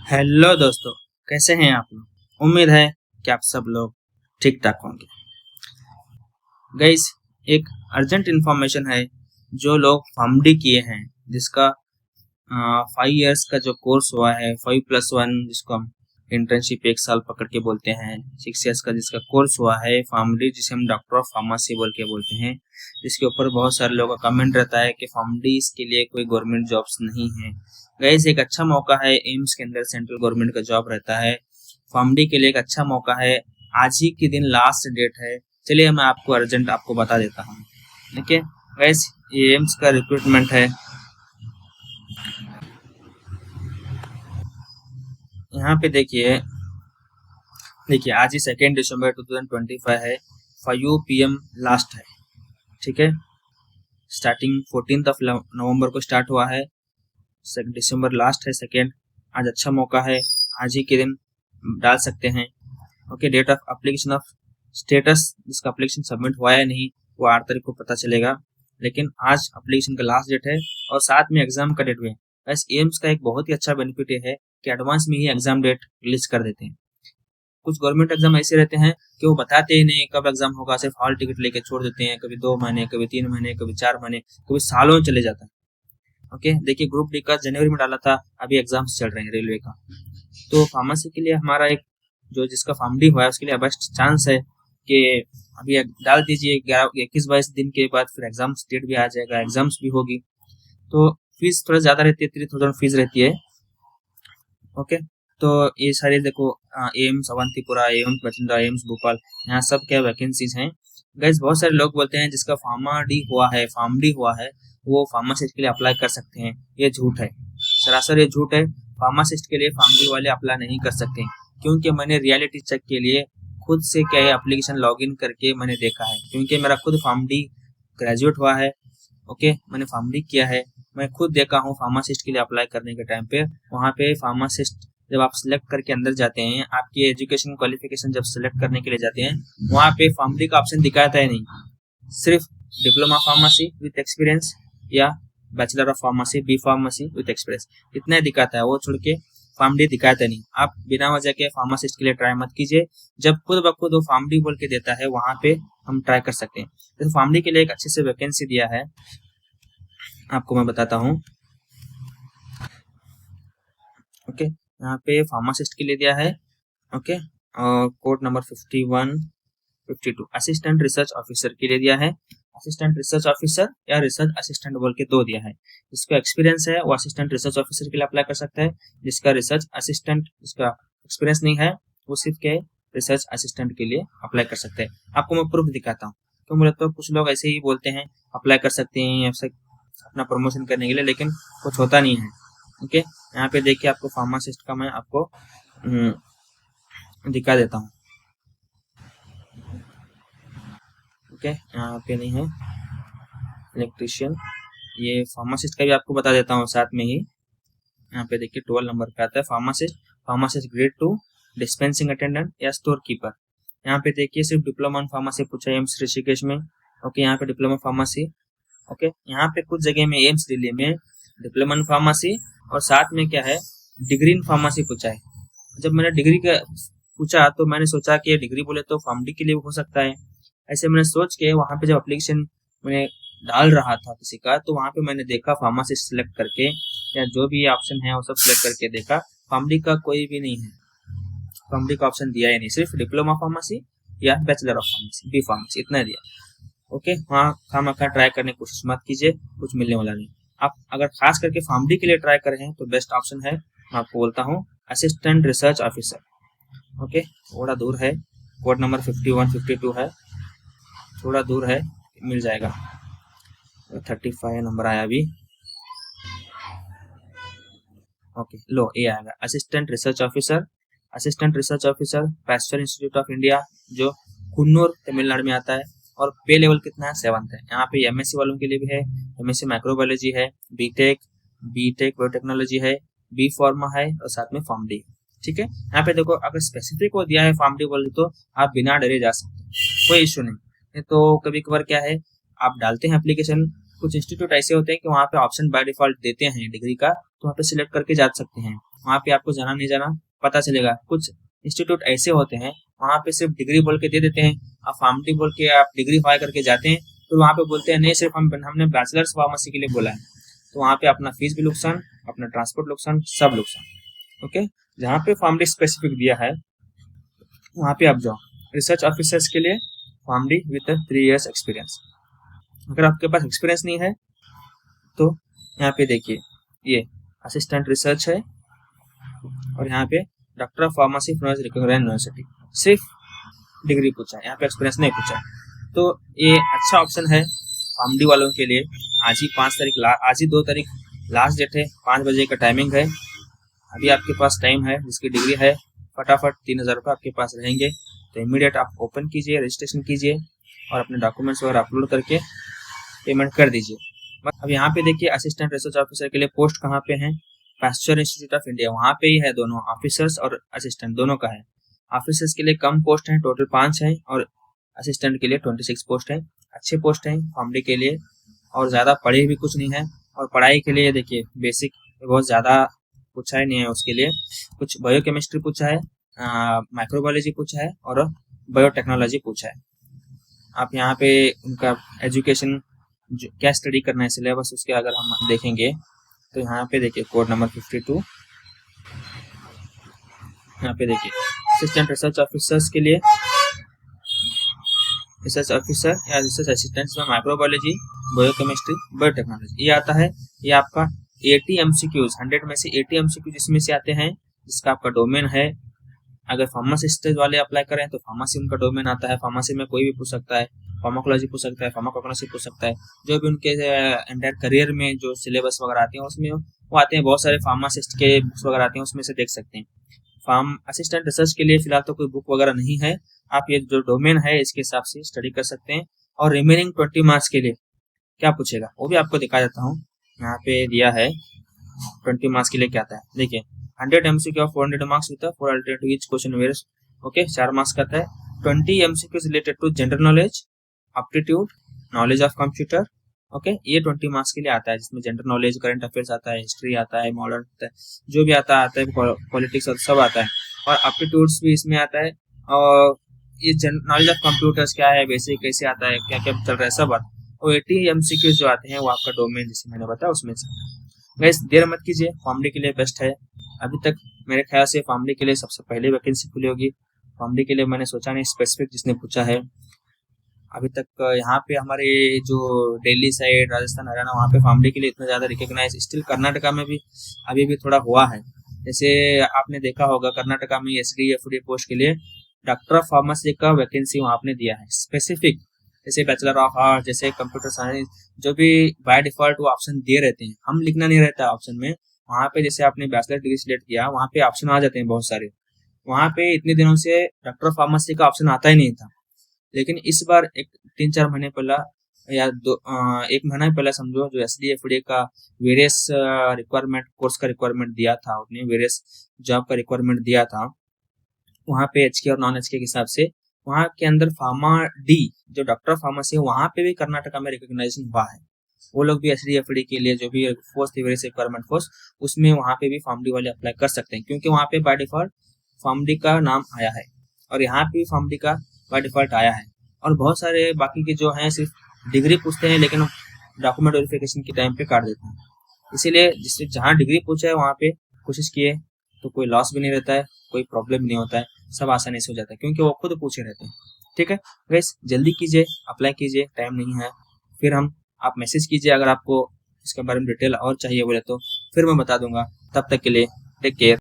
Hello दोस्तों, कैसे हैं आप लोग। उम्मीद है कि आप सब लोग ठीक ठाक होंगे। गाइस, एक अर्जेंट इन्फॉर्मेशन है। जो लोग फार्मडी किए हैं, जिसका 5 इयर्स का जो कोर्स हुआ है, 5+1, जिसको हम इंटर्नशिप 1 साल पकड़ के बोलते हैं, 6 इयर्स का जिसका कोर्स हुआ है फार्मडी, जिसे हम डॉक्टर ऑफ फार्मेसी बोल के बोलते हैं, जिसके ऊपर बहुत सारे लोगों का कमेंट रहता है कि फार्मडी के लिए कोई गवर्नमेंट जॉब्स नहीं है। गाइस, एक अच्छा मौका है, एम्स के अंदर सेंट्रल गवर्नमेंट का जॉब रहता है। फार्मडी के लिए एक अच्छा मौका है। आज ही के दिन लास्ट डेट है। चलिए मैं आपको अर्जेंट आपको बता देता हूँ। देखिए गाइस, ये एम्स का रिक्रूटमेंट है। यहाँ पे देखिए आज ही 2 दिसंबर 2025 है। 5 PM लास्ट है। ठीक है, स्टार्टिंग 14 नवंबर को स्टार्ट हुआ है। 2 दिसंबर लास्ट है, सेकेंड। आज अच्छा मौका है, आज ही के दिन डाल सकते हैं। Okay, date of application of status, जिसका एप्लीकेशन सबमिट हुआ है नहीं, वो 8 तारीख को पता चलेगा। लेकिन आज एप्लीकेशन का लास्ट डेट है और साथ में एग्जाम का डेट भी है। बस एम्स का एक बहुत ही अच्छा बेनिफिट ये है कि एडवांस में ही एग्जाम डेट रिलीज कर देते हैं। कुछ गवर्नमेंट एग्जाम ऐसे रहते हैं कि वो बताते ही नहीं कब एग्जाम होगा, सिर्फ हॉल टिकट लेके छोड़ देते हैं। कभी 2 महीने, कभी 3 महीने, कभी 4 महीने, कभी सालों चले जाता है। ओके, देखिए ग्रुप डी का जनवरी में डाला था, अभी एग्जाम्स चल रहे हैं रेलवे का। तो फार्मेसी के लिए हमारा एक जो जिसका फार्मडी हुआ है उसके लिए बेस्ट चांस है कि अभी डाल दीजिए। 21-22 दिन के बाद फिर एग्जाम डेट भी आ जाएगा, एग्जाम्स भी होगी। तो फीस थोड़ा ज्यादा रहती है, 3000 फीस रहती है। ओके, तो ये सारे देखो, AIIMS Awantipora, AIIMS Bathinda, AIIMS Bhopal, यहाँ सब क्या वैकेंसीज हैं। गाइस, बहुत सारे लोग बोलते हैं जिसका फार्मडी हुआ है वो फार्मासिस्ट के लिए अप्लाई कर सकते हैं। ये झूठ है, सरासर ये झूठ है। फार्मासिस्ट के लिए फार्मडी वाले अप्लाई नहीं कर सकते, क्योंकि मैंने रियलिटी चेक के लिए खुद से क्या है एप्लीकेशन लॉगिन करके मैंने देखा है, क्योंकि मेरा खुद फार्मडी ग्रेजुएट हुआ है। ओके, मैंने फार्मडी किया है, मैं खुद देखा हूँ। फार्मासिस्ट के लिए अप्लाई करने के टाइम पे वहाँ पे फार्मासिस्ट जब आप सिलेक्ट करके अंदर जाते हैं, आपकी एजुकेशन क्वालिफिकेशन जब सिलेक्ट करने के लिए जाते हैं, वहाँ पे फार्मडी का ऑप्शन दिखाता है नहीं। सिर्फ डिप्लोमा फार्मेसी विद एक्सपीरियंस या bachelor of pharmacy, B pharmacy with experience, इतना ही दिखाता है। वो छोड़ के फार्मडी दिखाता नहीं। आप बिना वजह के फार्मासिस्ट के लिए ट्राई मत कीजिए। जब खुद ब खुद वो फार्मडी बोल के देता है, वहाँ पे हम ट्राई कर सकते हैं। जैसे फार्मडी के लिए एक अच्छे से वैकेंसी दिया है, आपको मैं बताता हूँ। ओके, यहाँ पे फार्मासिस्ट के लिए दिया है। ओके, और code number 51, 52 assistant research officer के लिए दिया है। असिस्टेंट रिसर्च ऑफिसर या रिसर्च असिस्टेंट बोल के 2 दिया है। जिसका एक्सपीरियंस है वो असिस्टेंट रिसर्च ऑफिसर के लिए अप्लाई कर सकता है। जिसका रिसर्च असिस्टेंट, जिसका एक्सपीरियंस नहीं है, वो सिर्फ के रिसर्च असिस्टेंट के लिए अप्लाई कर सकते हैं। आपको मैं प्रूफ दिखाता हूँ। क्यों बोले तो कुछ लोग ऐसे ही बोलते हैं अप्लाई कर सकते हैं अपना प्रमोशन करने के लिए, लेकिन कुछ होता नहीं है। ओके, यहाँ पे देखिए आपको फार्मासिस्ट का मैं आपको दिखा देता हूँ। ओके, यहाँ पे नहीं है इलेक्ट्रिशियन, ये फार्मासिस्ट का भी आपको बता देता हूँ साथ में ही। यहाँ पे देखिए 12 नंबर पे आता है फार्मासिस्ट ग्रेड 2 डिस्पेंसिंग अटेंडेंट या स्टोर कीपर। यहाँ पे देखिए सिर्फ डिप्लोमा इन फार्मेसी पूछा है एम्स ऋषिकेश में। ओके, यहाँ पे डिप्लोमा फार्मेसी। ओके, यहाँ पे कुछ जगह में एम्स दिल्ली में डिप्लोमा इन फार्मेसी और साथ में क्या है डिग्री इन फार्मेसी पूछा है। जब मैंने डिग्री का पूछा तो मैंने सोचा कि डिग्री बोले तो फार्मडी के लिए हो सकता है। ऐसे मैंने सोच के वहाँ पे जब एप्लीकेशन मैंने डाल रहा था किसी का, तो वहाँ पे मैंने देखा फार्मासिस्ट सिलेक्ट करके या जो भी ऑप्शन है वो सब सिलेक्ट करके देखा, फार्मडी का कोई भी नहीं है। फार्मडी का ऑप्शन दिया ही नहीं, सिर्फ डिप्लोमा फार्मेसी या bachelor of pharmacy, B pharmacy, इतना दिया। ओके, वहाँ खामखा ट्राई करने की कोशिश मत कीजिए, कुछ मिलने वाला नहीं। आप अगर खास करके फार्मडी के लिए ट्राई कर रहे हैं तो बेस्ट ऑप्शन है, मैं आपको बोलता हूँ, असिस्टेंट रिसर्च ऑफिसर। ओके, थोड़ा दूर है, कोड नंबर 51, 52 है, थोड़ा दूर है, मिल जाएगा। 35 नंबर आया अभी। ओके, लो ये आएगा assistant research officer pasture institute of India, जो कुन्नूर तमिलनाडु में आता है। और पे लेवल कितना है, 7th है। यहाँ पे एमएससी वालों के लिए भी है, एमएससी माइक्रोबायोलॉजी है, बीटेक बायोटेक्नोलॉजी है, बी फार्मा है और साथ में फार्मडी है। ठीक है, यहाँ पे देखो अगर स्पेसिफिक वो दिया है फार्मडी बोले तो आप बिना डरे जा सकते हैं, कोई इश्यू नहीं। तो कभी कभार क्या है, आप डालते हैं एप्लीकेशन, कुछ इंस्टीट्यूट ऐसे होते हैं कि वहाँ पे ऑप्शन बाय डिफॉल्ट देते हैं डिग्री का, तो वहाँ पे सिलेक्ट करके जा सकते हैं। वहाँ पे आपको जाना नहीं जाना पता चलेगा। कुछ इंस्टीट्यूट ऐसे होते हैं वहाँ पे सिर्फ डिग्री बोल के दे देते हैं, आप फार्मेसी बोल के आप डिग्री फाई करके जाते हैं, फिर वहाँ पे बोलते हैं नहीं सिर्फ हमने बैचलर्स फार्मेसी के लिए बोला है, तो वहाँ पे अपना फीस भी नुकसान, अपना ट्रांसपोर्ट नुकसान, सब नुकसान। ओके, जहाँ पे फार्मडी स्पेसिफिक दिया है वहाँ पे आप जाओ। रिसर्च ऑफिसर्स के लिए फार्मडी विद 3 years एक्सपीरियंस। अगर आपके पास एक्सपीरियंस नहीं है तो यहाँ पे देखिए ये असिस्टेंट रिसर्च है, और यहाँ पे doctor of pharmacy from recognised university, सिर्फ डिग्री पूछा है, यहाँ पे एक्सपीरियंस नहीं पूछा है। तो ये अच्छा ऑप्शन है फार्मडी वालों के लिए। आज ही 2 तारीख लास्ट डेट है, 5 बजे का टाइमिंग है। अभी आपके पास टाइम है, जिसकी डिग्री है फटाफट 3000 रुपये आपके पास रहेंगे, तो इमीडिएट आप ओपन कीजिए, रजिस्ट्रेशन कीजिए और अपने डॉक्यूमेंट्स वगैरह अपलोड करके पेमेंट कर दीजिए। अब यहाँ पे देखिए असिस्टेंट रिसर्च ऑफिसर के लिए पोस्ट कहाँ पे है, पाश्चर इंस्टीट्यूट ऑफ इंडिया, वहाँ पे ही है, दोनों ऑफिसर्स और असिस्टेंट दोनों का है। ऑफिसर्स के लिए कम पोस्ट है, टोटल 5 है, और असिस्टेंट के लिए 26 पोस्ट है। अच्छे पोस्ट है फार्मडी के लिए, और ज़्यादा पढ़े भी कुछ नहीं है। और पढ़ाई के लिए देखिए बेसिक बहुत ज़्यादा पूछा ही नहीं है, उसके लिए कुछ बायोकेमिस्ट्री पूछा है, माइक्रोबायोलॉजी पूछा है और बायोटेक्नोलॉजी पूछा है। आप यहाँ पे उनका एजुकेशन क्या स्टडी करना है सिलेबस उसके अगर हम देखेंगे तो यहाँ पे देखिए कोड नंबर 52, यहाँ पे देखिए असिस्टेंट रिसर्च ऑफिसर्स के लिए, रिसर्च ऑफिसर या रिसर्च असिस्टेंट में माइक्रोबायोलॉजी, बायोकेमिस्ट्री, बायोटेक्नोलॉजी ये आता है। ये आपका 80 MCQs 100 में से 80 MCQs इसमें से आते हैं, जिसका आपका डोमेन है। अगर फार्मासिस्ट वाले अप्लाई करें तो फार्मेसी उनका डोमेन आता है। फार्मेसी में कोई भी पूछ सकता है, फार्माकोलॉजी पूछ सकता है, फार्माकोग्नोसी पूछ सकता है, जो भी उनके एंटायर करियर में जो सिलेबस वगैरह आते हैं उसमें वो आते हैं। बहुत सारे फार्मासिस्ट के बुक्स वगैरह आते हैं, उसमें से देख सकते हैं। फार्म असिस्टेंट रिसर्च के लिए फिलहाल तो कोई बुक वगैरह नहीं है, आप ये जो डोमेन है इसके हिसाब से स्टडी कर सकते हैं। और रिमेनिंग 20 मार्क्स के लिए क्या पूछेगा वो भी आपको दिखा देता हूँ। यहाँ पे दिया है 20 मार्क्स के लिए क्या आता है, देखिए 100 MCQ of 400 marks with 4 alternative each question various. Okay, 4 marks का आता है। 20 MCQ related to general knowledge, aptitude, knowledge of computer. Okay, ये 20 मार्क्स के लिए आता है, जिसमें जनरल नॉलेज, करंट अफेयर्स आता है, हिस्ट्री आता है, मॉडर्न आता है, जो भी आता है पॉलिटिक्स सब आता है, और एप्टीट्यूड्स भी इसमें आता है। और ये नॉलेज ऑफ कंप्यूटर्स क्या है, बेसिक कैसे आता है, क्या क्या चल रहा है, सब आता है। और 80 MCQ जो आते हैं वो आपका डोमेन जैसे मैंने बताया उसमें से। गाइस देर मत कीजिए, फार्मडी के लिए बेस्ट है। अभी तक मेरे ख्याल से फार्मडी के लिए सबसे पहले वैकेंसी खुली होगी। फार्मडी के लिए मैंने सोचा नहीं स्पेसिफिक जिसने पूछा है अभी तक। यहाँ पे हमारे जो दिल्ली साइड, राजस्थान, हरियाणा, वहाँ पे फार्मडी के लिए इतना ज़्यादा रिकॉग्नाइज, स्टिल कर्नाटका में भी अभी भी थोड़ा हुआ है। जैसे आपने देखा होगा कर्नाटका में SD/FD पोस्ट के लिए डॉक्टर ऑफ फार्मेसी का वैकेंसी वहाँ आपने दिया है स्पेसिफिक, जैसे बैचलर ऑफ आर्ट, जैसे कंप्यूटर साइंस, जो भी बाय डिफॉल्ट वो ऑप्शन दिए रहते हैं, हम लिखना नहीं रहता है ऑप्शन में। वहाँ पे जैसे आपने बैचलर डिग्री सिलेक्ट किया, वहाँ पे ऑप्शन आ जाते हैं बहुत सारे। वहाँ पे इतने दिनों से डॉक्टर ऑफ फार्मेसी का ऑप्शन आता ही नहीं था, लेकिन इस बार एक 3-4 महीने पहला या 1 महीना पहले समझो, जो SD/FD का वेरियस रिक्वायरमेंट, कोर्स का रिक्वायरमेंट दिया था, उन्हें वेरियस जॉब का रिक्वायरमेंट दिया था, वहाँ पे HK और नॉन HK के हिसाब से वहाँ के अंदर फार्मा डी जो डॉक्टर ऑफ फार्मेसी है वहाँ पे भी कर्नाटका में रिकॉग्नाइजेशन हुआ है। वो लोग भी SD/FD के लिए जो भी फोर्स थी वेरियस रिक्वायरमेंट फोर्स, उसमें वहाँ पे भी फार्मडी वाले अप्लाई कर सकते हैं, क्योंकि वहाँ पे बाय डिफॉल्ट फार्मडी का नाम आया है, और यहाँ पे फार्मडी का बाय डिफॉल्ट आया है। और बहुत सारे बाकी के जो हैं सिर्फ डिग्री पूछते हैं, लेकिन डॉक्यूमेंट वेरिफिकेशन के टाइम पे काट देते हैं। इसीलिए जिससे जहाँ डिग्री पूछा है वहाँ पे कोशिश किए तो कोई लॉस भी नहीं रहता है, कोई प्रॉब्लम नहीं होता है, सब आसानी से हो जाता है, क्योंकि वो खुद पूछे रहते हैं। ठीक है गाइस, जल्दी कीजिए, अप्लाई कीजिए, टाइम नहीं है। फिर आप मैसेज कीजिए अगर आपको इसके बारे में डिटेल और चाहिए बोले तो, फिर मैं बता दूंगा। तब तक के लिए टेक केयर।